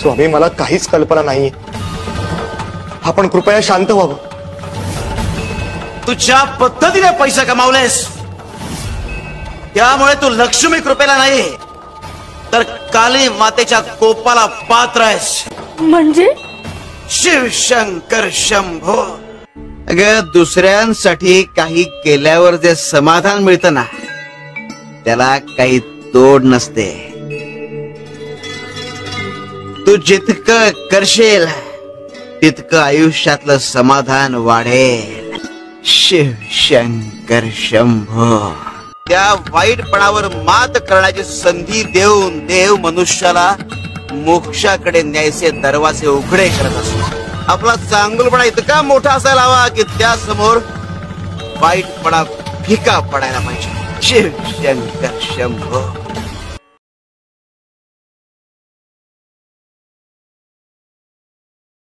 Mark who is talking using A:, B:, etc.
A: स्वामी मला काहीच कल्पना नाहीये. आपण कृपया शांत व्हावं.
B: तू ज्या पद्धतीने पैसा कमावलेस त्यामुळे तू लक्ष्मी कृपेला नाही तर काली मातेच्या कोपाला पात्र आहेस.
C: म्हणजे
B: शिवशंकर शंभो. अगं दुसऱ्यांसाठी काही केल्यावर जे समाधान मिळतं ना त्याला काही तोड नसते. तू जितकं करशील तितकं आयुष्यातलं समाधान वाढेल. शिवशंकर शंभो. त्या वाईटपणावर मात करण्याची संधी देऊन देव मनुष्याला मोक्षाकडे न्यायचे दरवाजे उघडे करत असतो. आपला चांगुलपणा इतका मोठा असायला हवा की त्या समोर वाईटपणा फिका पडायला पाहिजे. शिवशंकर शंभो.